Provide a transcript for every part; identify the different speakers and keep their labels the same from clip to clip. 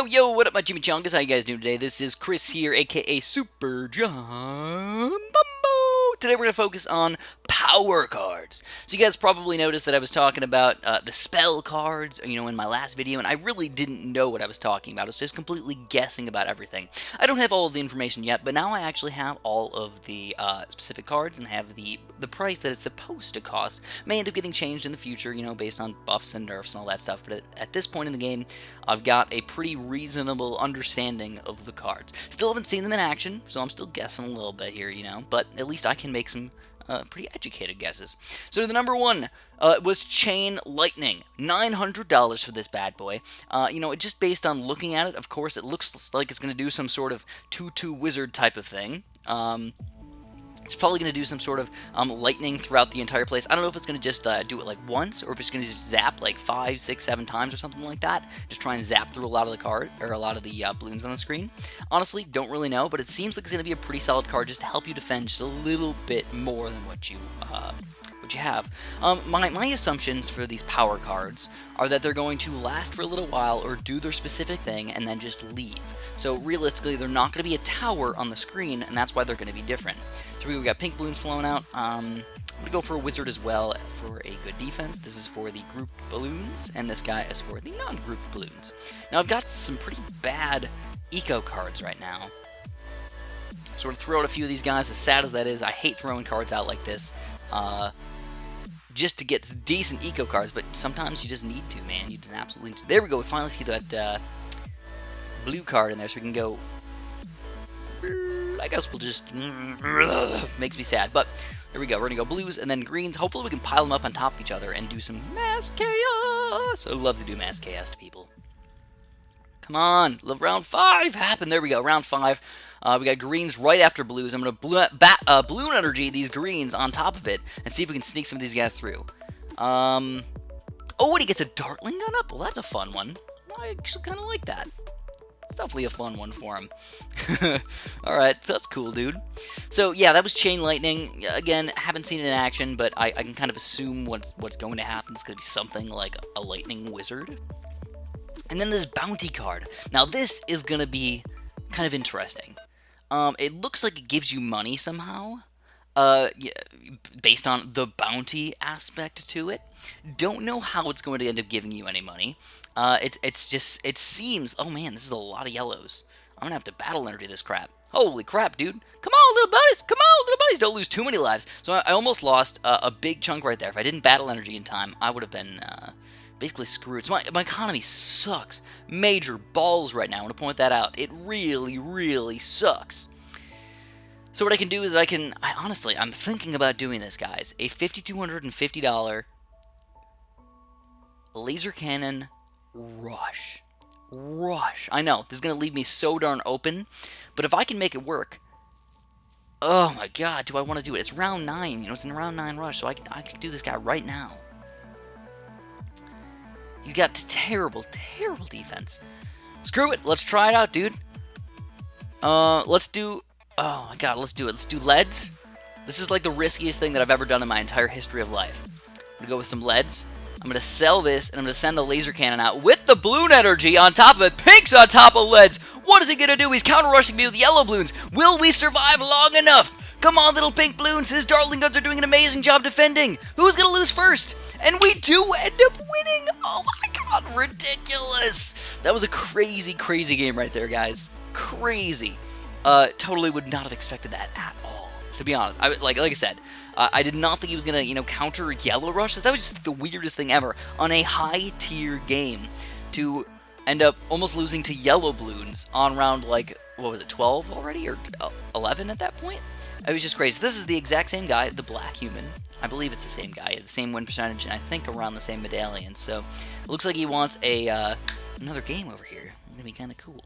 Speaker 1: Yo, what up, my chimichangas? How you guys doing today? This is Chris here, aka Super John Bumbo. Today we're going to focus on power cards. So you guys probably noticed that I was talking about the spell cards, in my last video, and I really didn't know what I was talking about. I was just completely guessing about everything. I don't have all of the information yet, but now I actually have all of the specific cards and have the price that it's supposed to cost. May end up getting changed in the future, based on buffs and nerfs and all that stuff, but at this point in the game, I've got a pretty reasonable understanding of the cards. Still haven't seen them in action, so I'm still guessing a little bit here, but at least I can make some pretty educated guesses. So the number one was Chain Lightning, $900 for this bad boy. Just based on looking at it, of course, it looks like it's going to do some sort of 2/2 wizard type of thing. It's probably going to do some sort of lightning throughout the entire place. I don't know if it's going to just do it like once, or if it's going to just zap like 5, 6, 7 times or something like that. Just try and zap through a lot of the card or a lot of the balloons on the screen. Honestly, don't really know, but it seems like it's going to be a pretty solid card just to help you defend just a little bit more than what you have. My assumptions for these power cards are that they're going to last for a little while or do their specific thing and then just leave. So realistically, they're not going to be a tower on the screen, and that's why they're going to be different. So we got pink balloons flowing out. I'm going to go for a wizard as well for a good defense. This is for the grouped balloons, and this guy is for the non-grouped balloons. Now I've got some pretty bad eco cards right now. So we're going to throw out a few of these guys. As sad as that is, I hate throwing cards out like this. Just to get decent eco cards, but sometimes you just need to, man. You just absolutely need to. There we go. We finally see that blue card in there, so we can go. I guess we'll just makes me sad, but there we go. We're gonna go blues and then greens. Hopefully, we can pile them up on top of each other and do some mass chaos. I love to do mass chaos to people. Come on, let round 5 happen. There we go. Round 5. We got greens right after blues. I'm going to balloon energy these greens on top of it and see if we can sneak some of these guys through. Oh, and he gets a dartling gun up? Well, that's a fun one. I actually kind of like that. It's definitely a fun one for him. Alright, that's cool, dude. So, yeah, that was Chain Lightning. Again, haven't seen it in action, but I can kind of assume what's going to happen. It's going to be something like a lightning wizard. And then this bounty card. Now, this is going to be kind of interesting. It looks like it gives you money somehow, based on the bounty aspect to it. Don't know how it's going to end up giving you any money. It seems, oh man, this is a lot of yellows. I'm gonna have to battle energy this crap. Holy crap, dude. Come on, little buddies, don't lose too many lives. So I almost lost a big chunk right there. If I didn't battle energy in time, I would have been, basically screwed. So my economy sucks. Major balls right now. I want to point that out. It really, really sucks. So what I can do is I'm thinking about doing this, guys. A $5,250 laser cannon rush. I know, this is going to leave me so darn open, but if I can make it work, oh my god, do I want to do it? It's round 9, it's in round 9 rush, so I can do this guy right now. He's got terrible, terrible defense. Screw it. Let's try it out, dude. Let's do... Oh, my God. Let's do it. Let's do leads. This is like the riskiest thing that I've ever done in my entire history of life. I'm going to go with some leads. I'm going to sell this, and I'm going to send the laser cannon out with the balloon energy on top of it. Pink's on top of leads. What is he going to do? He's counter-rushing me with yellow balloons. Will we survive long enough? Come on, little pink balloons. His darling guns are doing an amazing job defending. Who's going to lose first? And we do end up winning. Oh my god, ridiculous. That was a crazy, crazy game right there, guys. Crazy. Totally would not have expected that at all, to be honest. Like I said, I did not think he was going to, counter Yellow Rush. That was just the weirdest thing ever. On a high-tier game, to end up almost losing to Yellow Balloons on round, like, what was it, 12 already? Or 11 at that point? It was just crazy. This is the exact same guy, the black human. I believe it's the same guy, the same win percentage, and I think around the same medallion. So, it looks like he wants another game over here. It's going to be kind of cool.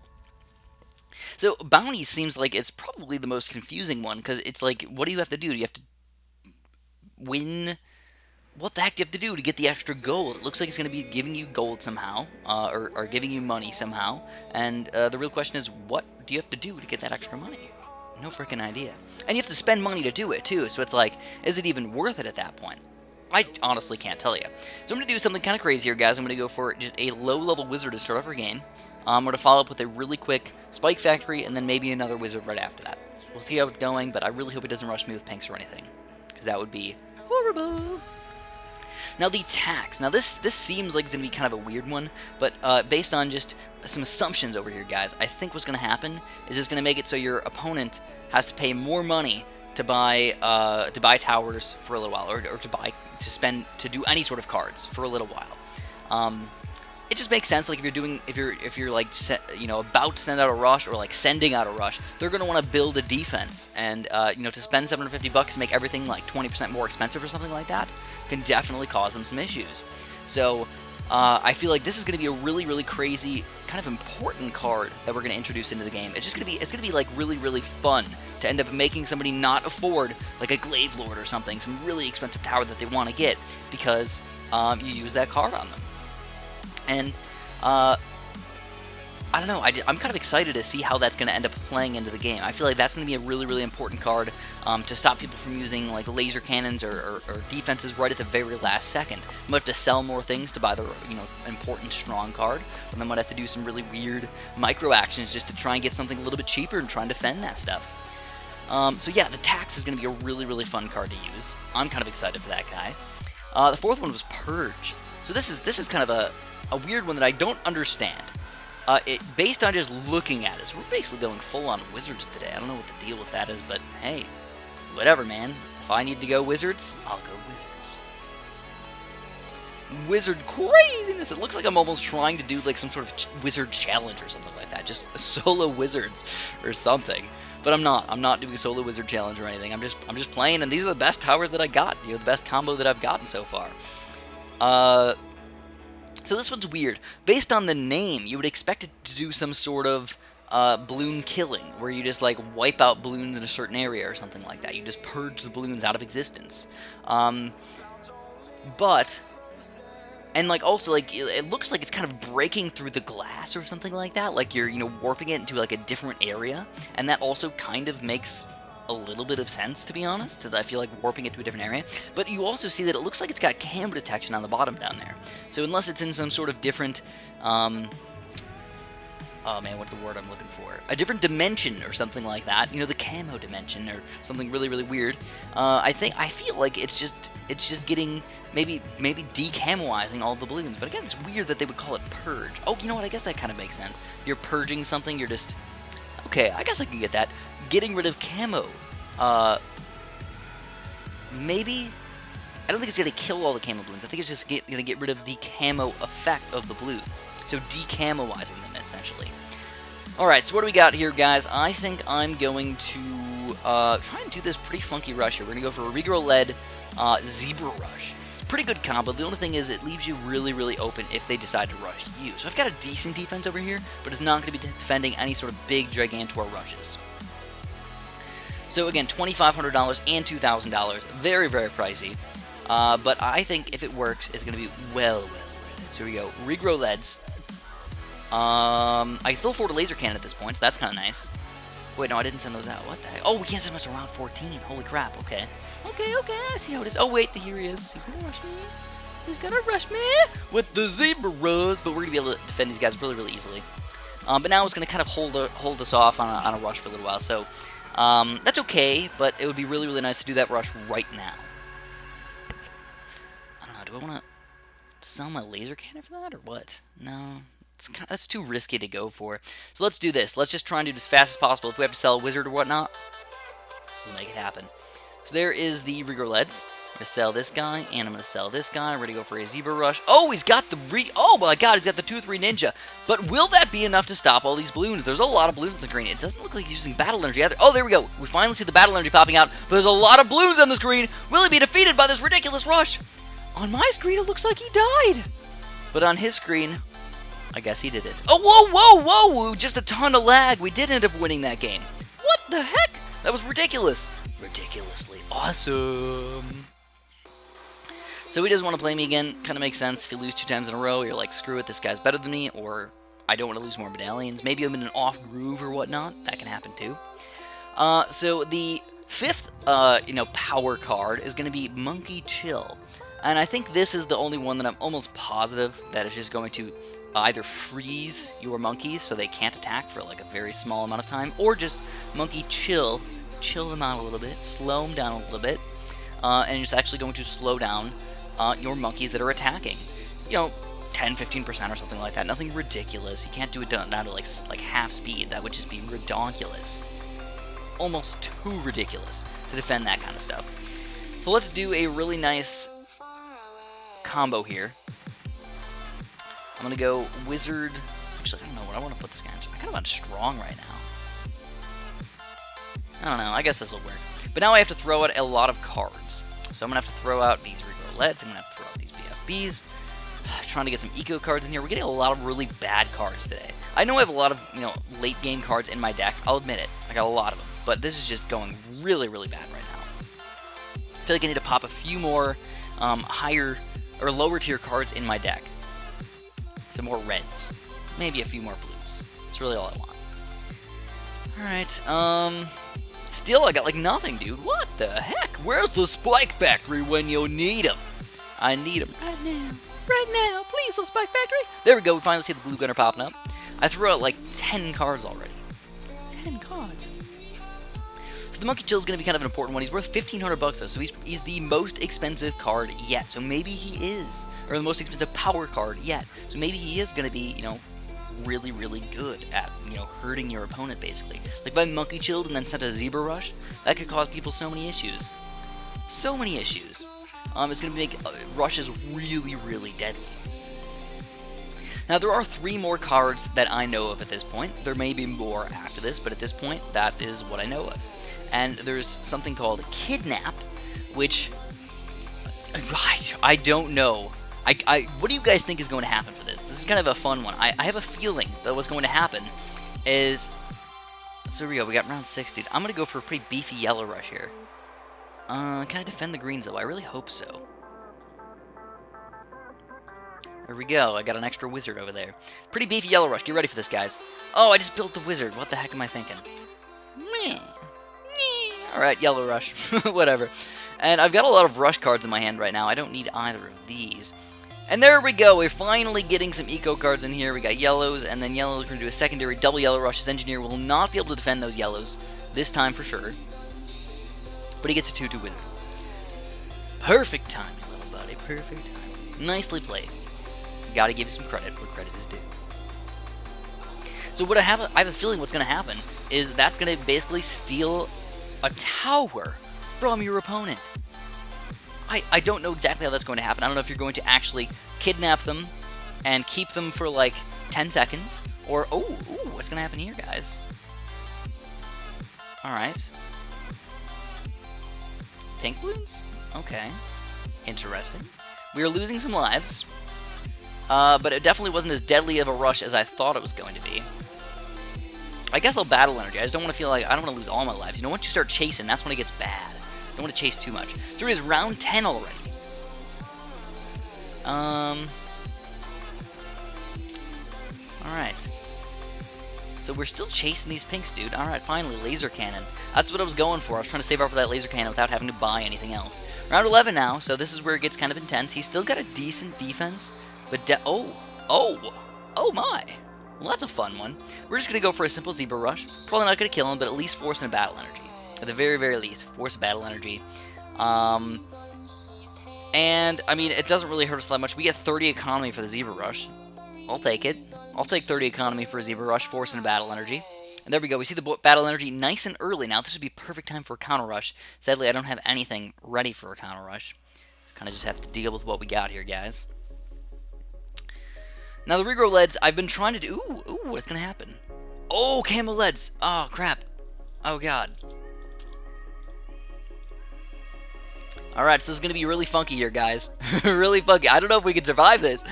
Speaker 1: So, bounty seems like it's probably the most confusing one, because it's like, what do you have to do? Do you have to win? What the heck do you have to do to get the extra gold? It looks like it's going to be giving you gold somehow, or giving you money somehow. And the real question is, what do you have to do to get that extra money? No freaking idea. And you have to spend money to do it, too. So it's like, is it even worth it at that point? I honestly can't tell you. So I'm going to do something kind of crazy here, guys. I'm going to go for just a low-level wizard to start off our game. We're going to follow up with a really quick Spike Factory, and then maybe another Wizard right after that. We'll see how it's going, but I really hope it doesn't rush me with Pinks or anything, because that would be horrible. Now the tax. Now this seems like it's going to be kind of a weird one, but based on just some assumptions over here, guys, I think what's going to happen is it's going to make it so your opponent has to pay more money to buy towers for a little while, or to do any sort of cards for a little while. It just makes sense. Like if you're like about to send out a rush, or like sending out a rush, they're gonna want to build a defense, and to spend $750 to make everything like 20% more expensive or something like that can definitely cause them some issues. So I feel like this is gonna be a really, really crazy, kind of important card that we're gonna introduce into the game. It's gonna be like really, really fun to end up making somebody not afford like a Glaive Lord or something, some really expensive tower that they want to get, because you use that card on them. And, I don't know, I'm kind of excited to see how that's going to end up playing into the game. I feel like that's going to be a really, really important card to stop people from using, like, laser cannons or defenses right at the very last second. You might have to sell more things to buy the, important strong card, and then might have to do some really weird micro actions just to try and get something a little bit cheaper and try and defend that stuff. So yeah, the tax is going to be a really, really fun card to use. I'm kind of excited for that guy. The fourth one was Purge. So this is kind of a weird one that I don't understand. Based on just looking at it, so we're basically going full-on Wizards today. I don't know what the deal with that is, but hey, whatever, man. If I need to go Wizards, I'll go Wizards. Wizard craziness! It looks like I'm almost trying to do like some sort of Wizard challenge or something like that. Just solo Wizards or something. But I'm not. I'm not doing a solo Wizard challenge or anything. I'm just playing, and these are the best towers that I got. The best combo that I've gotten so far. So this one's weird. Based on the name, you would expect it to do some sort of balloon killing, where you just like wipe out balloons in a certain area or something like that. You just purge the balloons out of existence. And like also like it looks like it's kind of breaking through the glass or something like that. Like you're warping it into like a different area, and that also kind of makes a little bit of sense, to be honest. I feel like warping it to a different area. But you also see that it looks like it's got camera detection on the bottom down there. So unless it's in some sort of different, oh man, what's the word I'm looking for? A different dimension or something like that. The camo dimension or something really, really weird. I feel like it's just getting maybe decamoizing all the balloons. But again, it's weird that they would call it Purge. Oh, you know what? I guess that kind of makes sense. You're purging something. You're just okay. I guess I can get that. Getting rid of camo. Maybe. I don't think it's going to kill all the camo balloons. I think it's just going to get rid of the camo effect of the balloons. So decamoizing them, essentially. Alright, so what do we got here, guys? I think I'm going to try and do this pretty funky rush here. We're going to go for a regrow-led ZBrush. It's a pretty good combo. The only thing is it leaves you really, really open if they decide to rush you. So I've got a decent defense over here, but it's not going to be defending any sort of big Gigantor rushes. So again, $2,500 and $2,000. Very, very pricey. But I think if it works, it's going to be well worth it. So here we go. Regrow leads. I can still afford a laser cannon at this point, so that's kind of nice. Wait, no, I didn't send those out. What the heck? Oh, we can't send much around 14. Holy crap, okay. Okay, I see how it is. Oh, wait, here he is. He's going to rush me. He's going to rush me with the ZBrush. But we're going to be able to defend these guys really, really easily. But now it's going to kind of hold us off on a rush for a little while. So that's okay, but it would be really, really nice to do that rush right now. I don't know, do I want to sell my laser cannon for that or what? No, that's too risky to go for. So let's do this. Let's just try and do it as fast as possible. If we have to sell a wizard or whatnot, we'll make it happen. So there is the Regrow Leads. I'm going to sell this guy, and I'm going to sell this guy. We're going to go for a ZBrush. Oh, he's got the oh my god, he's got the 2-3 Ninja. But will that be enough to stop all these balloons? There's a lot of balloons on the screen. It doesn't look like he's using battle energy either. Oh, there we go. We finally see the battle energy popping out. But there's a lot of balloons on the screen. Will he be defeated by this ridiculous rush? On my screen, it looks like he died. But on his screen, I guess he did it. Oh, whoa! Just a ton of lag. We did end up winning that game. What the heck? That was ridiculous. Ridiculously awesome. So he doesn't want to play me again. Kind of makes sense. If you lose 2 times in a row, you're like, screw it, this guy's better than me, or I don't want to lose more medallions. Maybe I'm in an off groove or whatnot. That can happen too. So the 5th, power card is going to be Monkey Chill. And I think this is the only one that I'm almost positive that is just going to either freeze your monkeys so they can't attack for like a very small amount of time, or just monkey chill them out a little bit, slow them down a little bit, and it's actually going to slow down your monkeys that are attacking. 10-15% or something like that. Nothing ridiculous. You can't do it down to like half speed. That would just be ridiculous. Almost too ridiculous to defend that kind of stuff. So let's do a really nice combo here. I'm gonna go wizard. Actually, I don't know what I want to put this guy in. I kind of want strong right now. I don't know. I guess this will work. But now I have to throw out a lot of cards. So I'm gonna have to throw out these Regrolets. I'm gonna have to throw out these BFBs. Trying to get some eco cards in here. We're getting a lot of really bad cards today. I know I have a lot of late game cards in my deck. I'll admit it. I got a lot of them. But this is just going really, really bad right now. I feel like I need to pop a few more higher or lower tier cards in my deck. Some more reds. Maybe a few more blues. That's really all I want. Alright, still I got like nothing, dude. What the heck? Where's the Spike Factory when you need them? I need them right now. Right now. Please, little Spike Factory. There we go. We finally see the glue gunner popping up. I threw out like 10 cards already. 10 cards. So the Monkey Chill is going to be kind of an important one. He's worth 1,500 bucks though, so he's the most expensive card yet. So maybe he is, or the most expensive power card yet. So maybe he is going to be, really, really good at, hurting your opponent basically. Like if I Monkey Chilled and then sent a ZBrush, that could cause people so many issues. So many issues. It's going to make rushes really, really deadly. Now, there are 3 more cards that I know of at this point. There may be more after this, but at this point, that is what I know of. And there's something called Kidnap, which I don't know. What do you guys think is going to happen for this? This is kind of a fun one. I have a feeling that what's going to happen is... So here we go. We got round 6, dude. I'm going to go for a pretty beefy yellow rush here. Can I defend the greens, though? I really hope so. There we go. I got an extra wizard over there. Pretty beefy yellow rush. Get ready for this, guys. Oh, I just built the wizard. What the heck am I thinking? Alright, yellow rush. Whatever. And I've got a lot of rush cards in my hand right now. I don't need either of these. And there we go. We're finally getting some eco cards in here. We got yellows, and then yellows. We're going to do a secondary double yellow rush. His engineer will not be able to defend those yellows this time for sure. But he gets a 2-2 win. Perfect timing, little buddy. Perfect timing. Nicely played. Gotta give you some credit where credit is due. So what I have a feeling what's going to happen is that's going to basically steal a tower from your opponent. I don't know exactly how that's going to happen. I don't know if you're going to actually kidnap them and keep them for like 10 seconds. Or, ooh, what's going to happen here, guys? Alright. Pink Bloons? Okay. Interesting. We are losing some lives. But it definitely wasn't as deadly of a rush as I thought it was going to be. I guess I'll battle energy. I just don't want to feel like I don't want to lose all my lives. Once you start chasing, that's when it gets bad. You don't want to chase too much. So it is round 10 already. Alright. So we're still chasing these pinks, dude. Alright, finally, laser cannon. That's what I was going for. I was trying to save up for that laser cannon without having to buy anything else. Round 11 now, so this is where it gets kind of intense. He's still got a decent defense, but oh my. Well, that's a fun one. We're just going to go for a simple ZBrush. Probably not going to kill him, but at least force in a battle energy. At the very, very least, force a battle energy. And, I mean, it doesn't really hurt us that much. We get 30 economy for the ZBrush. I'll take it. I'll take 30 economy for a ZBrush, force and a battle energy. And there we go. We see the battle energy nice and early now. This would be perfect time for a counter rush. Sadly, I don't have anything ready for a counter rush. Kind of just have to deal with what we got here, guys. Now, the regrow leads, I've been trying to do... Ooh, what's going to happen? Oh, camo leads. Oh, crap. Oh, God. Alright, so this is going to be really funky here, guys. Really funky. I don't know if we can survive this.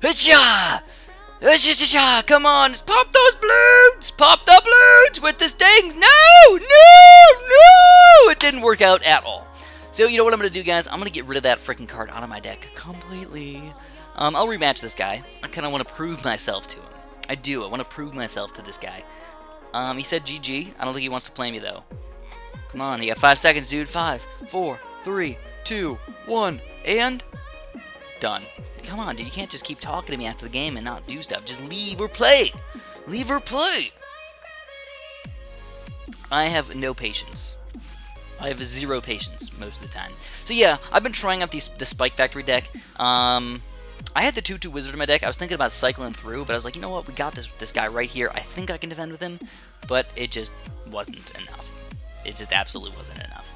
Speaker 1: Hitcha! Hitcha! Come on, just pop those balloons! Pop the balloons with the stings! No! It didn't work out at all. So, you know what I'm going to do, guys? I'm going to get rid of that freaking card out of my deck completely. I'll rematch this guy. I kind of want to prove myself to him. I do. I want to prove myself to this guy. He said GG. I don't think he wants to play me, though. Come on, you got 5 seconds, dude. 5, 4, 3, 2, 1, and... Done. Come on, dude. You can't just keep talking to me after the game and not do stuff. Just leave or play. Leave or play. I have no patience. I have zero patience most of the time. So yeah, I've been trying out the Spike Factory deck. I had the 2/2 Wizard in my deck. I was thinking about cycling through, but I was like, you know what? We got this guy right here. I think I can defend with him, but it just wasn't enough. It just absolutely wasn't enough.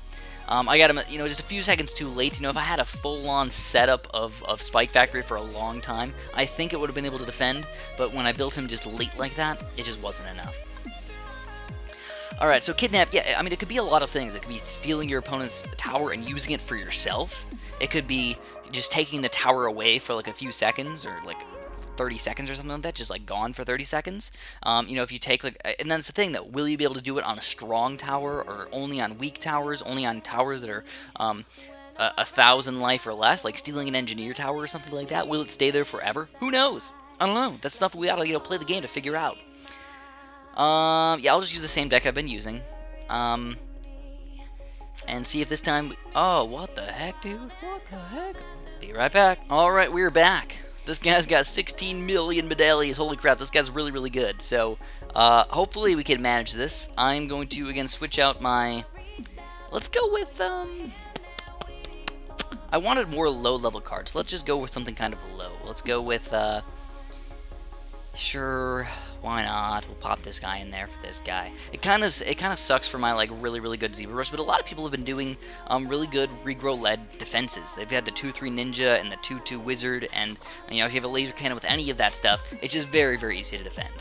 Speaker 1: I got him, just a few seconds too late. If I had a full-on setup of Spike Factory for a long time, I think it would have been able to defend, but when I built him just late like that, it just wasn't enough. Alright, so Kidnap, yeah, I mean, it could be a lot of things. It could be stealing your opponent's tower and using it for yourself. It could be just taking the tower away for like a few seconds, or like 30 seconds or something like that, just like gone for 30 seconds. If you take like, and that's the thing, that will you be able to do it on a strong tower, or only on weak towers, only on towers that are 1,000 life or less, like stealing an engineer tower or something like that? Will it stay there forever? Who knows? I don't know. That's stuff we gotta play the game to figure out. Yeah, I'll just use the same deck I've been using. And see if this time... Oh, what the heck, dude? What the heck? Be right back. Alright, we're back. This guy's got 16 million medallions. Holy crap, this guy's really, really good. So, hopefully we can manage this. I'm going to, again, switch out my... Let's go with, I wanted more low-level cards. Let's just go with something kind of low. Let's go with, Sure, why not? We'll pop this guy in there for this guy. It kind of sucks for my like really, really good ZBrush, but a lot of people have been doing really good regrow-led defenses. They've had the 2/3 Ninja and the 2/2 Wizard, and if you have a laser cannon with any of that stuff, it's just very, very easy to defend.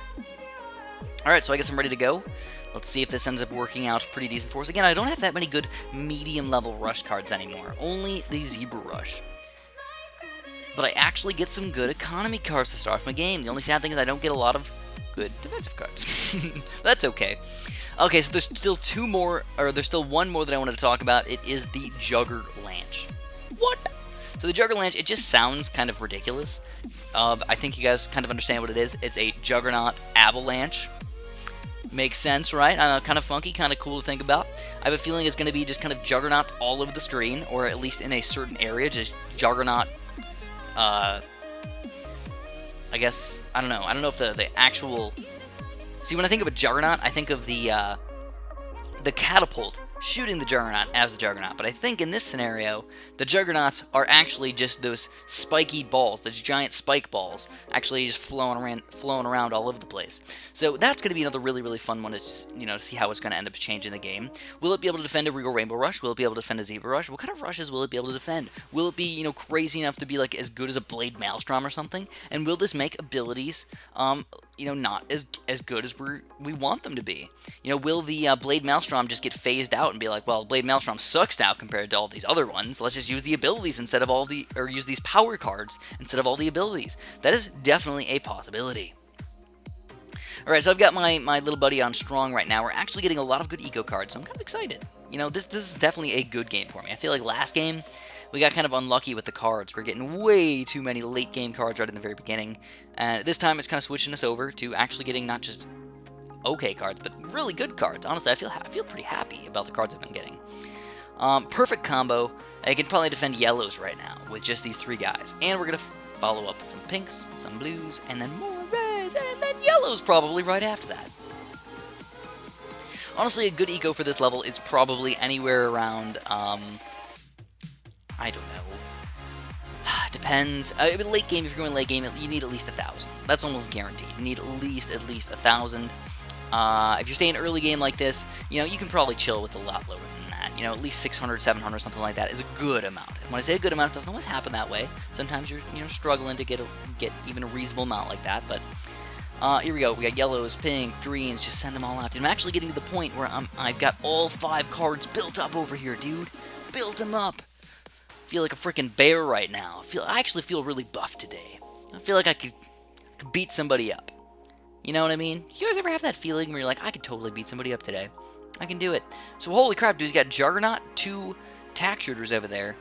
Speaker 1: Alright, so I guess I'm ready to go. Let's see if this ends up working out pretty decent for us. Again, I don't have that many good medium-level rush cards anymore. Only the ZBrush. But I actually get some good economy cards to start off my game. The only sad thing is I don't get a lot of good defensive cards. That's okay. Okay, so there's still there's still one more that I wanted to talk about. It is the Juggerlanche. What? So the Juggerlanche, it just sounds kind of ridiculous. I think you guys kind of understand what it is. It's a Juggernaut Avalanche. Makes sense, right? Kind of funky, kind of cool to think about. I have a feeling it's going to be just kind of Juggernauts all over the screen, or at least in a certain area, just Juggernaut. I guess, I don't know. I don't know if the actual... See, when I think of a Juggernaut, I think of the catapult shooting the Juggernaut as the Juggernaut. But I think in this scenario, the Juggernauts are actually just those spiky balls, those giant spike balls, actually just flowing around all over the place. So that's going to be another really, really fun one to, to see how it's going to end up changing the game. Will it be able to defend a Regal Rainbow Rush? Will it be able to defend a ZBrush? What kind of rushes will it be able to defend? Will it be, crazy enough to be like as good as a Blade Maelstrom or something? And will this make abilities, not as good as we want them to be? Will the Blade Maelstrom just get phased out and be like, well, Blade Maelstrom sucks now compared to all these other ones. Let's just use the abilities instead of or use these power cards instead of all the abilities. That is definitely a possibility. Alright, so I've got my little buddy on strong right now. We're actually getting a lot of good eco cards, so I'm kind of excited. This is definitely a good game for me. I feel like last game, we got kind of unlucky with the cards. We're getting way too many late game cards right in the very beginning. And this time, it's kind of switching us over to actually getting not just okay cards, but really good cards. Honestly, I feel pretty happy about the cards I've been getting. Perfect combo. I can probably defend yellows right now with just these three guys. And we're going to follow up with some pinks, some blues, and then more reds, and then yellows probably right after that. Honestly, a good eco for this level is probably anywhere around, I don't know. Depends. Late game, if you're going late game, you need at least 1,000. That's almost guaranteed. You need at least 1,000. If you're staying early game like this, you can probably chill with a lot lower than that. At least 600, 700, something like that is a good amount. And when I say a good amount, it doesn't always happen that way. Sometimes you're struggling to get even a reasonable amount like that. But here we go. We got yellows, pink, greens. Just send them all out. And I'm actually getting to the point where I've got all 5 cards built up over here, dude. Built them up. Feel like a freaking bear right now. I actually feel really buff today. I feel like I could beat somebody up. You know what I mean? You guys ever have that feeling where you're like, I could totally beat somebody up today? I can do it. So holy crap, dude, he's got Juggernaut, 2 tack shooters over there.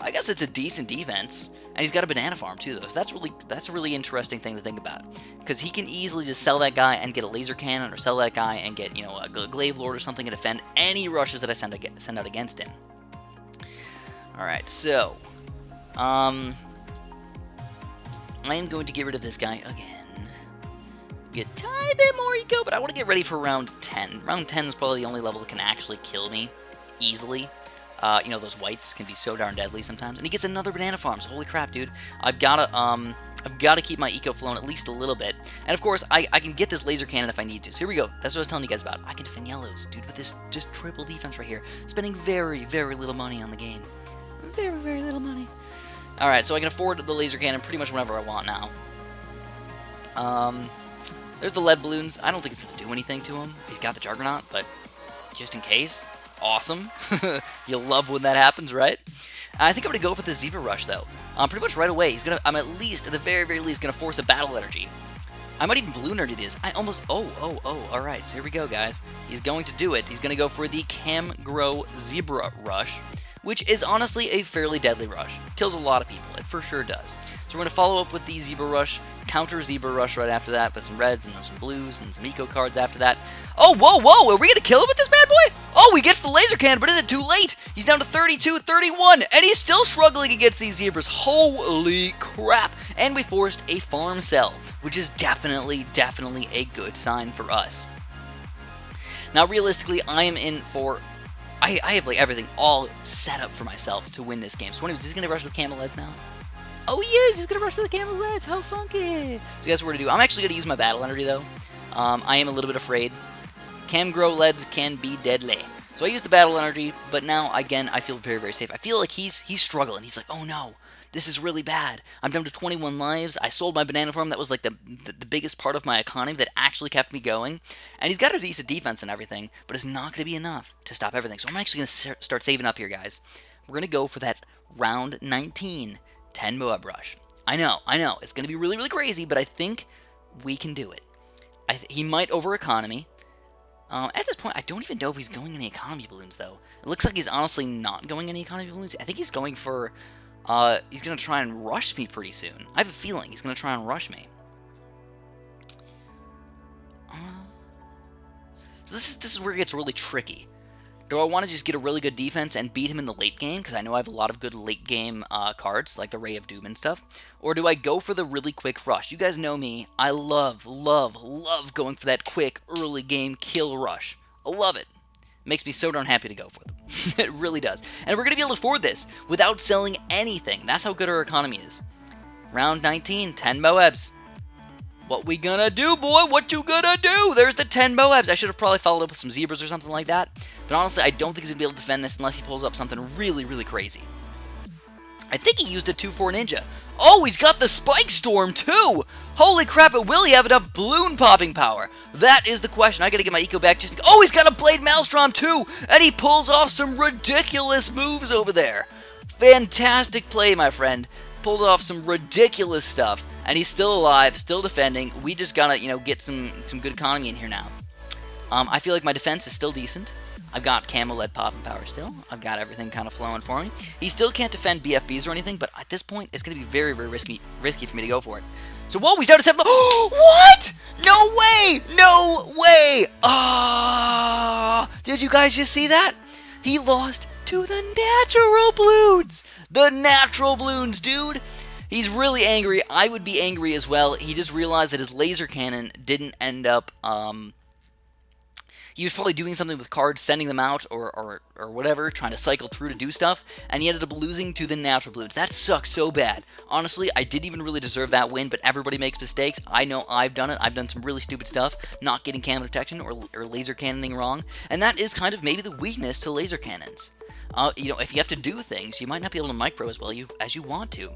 Speaker 1: I guess it's a decent defense. And he's got a banana farm too, though. So that's a really interesting thing to think about. Because he can easily just sell that guy and get a laser cannon, or sell that guy and get, a glaive lord or something, and defend any rushes that I send out against him. Alright, so I am going to get rid of this guy again. Get a tiny bit more eco, but I want to get ready for round 10. Round 10 is probably the only level that can actually kill me easily. You know, those whites can be so darn deadly sometimes. And he gets another banana farm, so holy crap, dude. I've got to keep my eco flowing at least a little bit. And of course, I can get this laser cannon if I need to. So here we go. That's what I was telling you guys about. I can defend yellows, dude, with this just triple defense right here. Spending very, very little money on the game. Very, very little money. Alright, so I can afford the laser cannon pretty much whenever I want now. There's the lead balloons. I don't think it's going to do anything to him. He's got the Juggernaut, but just in case, awesome. You'll love when that happens, right? I think I'm going to go for the ZBrush, though. Pretty much right away. I'm at least, at the very, very least, going to force a battle energy. I might even balloon energy this. I almost... Oh, alright, so here we go, guys. He's going to do it. He's going to go for the Cam-Grow ZBrush, which is honestly a fairly deadly rush. Kills a lot of people. It for sure does. So we're going to follow up with the ZBrush, counter ZBrush right after that, with some reds and some blues and some eco cards after that. Oh, whoa, are we going to kill him with this bad boy? Oh, he gets the laser cannon, but is it too late? He's down to 32, 31, and he's still struggling against these zebras. Holy crap. And we forced a farm cell, which is definitely a good sign for us. Now, realistically, I am in for... I have like everything all set up for myself to win this game. So anyways, he's going to rush with Camel Leads now. Oh yes, he's going to rush with the Camel Leads. How funky. So guess what we're going to do. I'm actually going to use my battle energy though. I am a little bit afraid. Cam-Grow Leads can be deadly. So I used the battle energy, but now again I feel very, very safe. I feel like he's struggling. He's like, oh no. This is really bad. I'm down to 21 lives. I sold my banana farm. That was like the biggest part of my economy that actually kept me going. And he's got a decent defense and everything, but it's not going to be enough to stop everything. So I'm actually going to start saving up here, guys. We're going to go for that round 19 10 Moab rush. I know. It's going to be really, really crazy, but I think we can do it. He might over economy. At this point, I don't even know if he's going in the economy balloons, though. It looks like he's honestly not going in the economy balloons. I think he's going for... he's going to try and rush me pretty soon. I have a feeling he's going to try and rush me. So this is where it gets really tricky. Do I want to just get a really good defense and beat him in the late game? Because I know I have a lot of good late game cards, like the Ray of Doom and stuff. Or do I go for the really quick rush? You guys know me. I love going for that quick early game kill rush. I love it. Makes me so darn happy to go for them. It really does. And we're going to be able to afford this without selling anything. That's how good our economy is. Round 19, 10 Moabs. What we gonna do, boy? What you gonna do? There's the 10 Moabs. I should have probably followed up with some zebras or something like that. But honestly, I don't think he's going to be able to defend this unless he pulls up something really, really crazy. I think he used a 2-4 ninja. Oh, he's got the Spike Storm, too! Holy crap, but will he have enough balloon popping power? That is the question. I gotta get my eco back just... Oh, he's got a Blade Maelstrom, too! And he pulls off some ridiculous moves over there. Fantastic play, my friend. Pulled off some ridiculous stuff. And he's still alive, still defending. We just gotta, you know, get some good economy in here now. I feel like my defense is still decent. I've got Camel Lead popping power still. I've got everything kind of flowing for me. He still can't defend BFBs or anything, but at this point, it's going to be very, very risky for me to go for it. So, whoa, he's down to 7. What? No way! No way! Ah! Did you guys just see that? He lost to the natural Bloons! The natural Bloons, dude! He's really angry. I would be angry as well. He just realized that his laser cannon didn't end up, he was probably doing something with cards, sending them out, or whatever, trying to cycle through to do stuff, and he ended up losing to the natural Bloons. That sucks so bad. Honestly, I didn't even really deserve that win, but everybody makes mistakes. I know I've done it. I've done some really stupid stuff, not getting cannon detection or laser cannoning wrong, and that is kind of maybe the weakness to laser cannons. You know, if you have to do things, you might not be able to micro as well as you want to.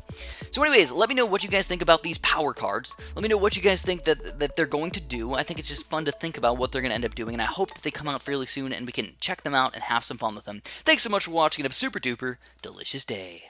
Speaker 1: So anyways, let me know what you guys think about these power cards. Let me know what you guys think that they're going to do. I think it's just fun to think about what they're going to end up doing, and I hope that they come out fairly soon and we can check them out and have some fun with them. Thanks so much for watching, and have a super duper delicious day.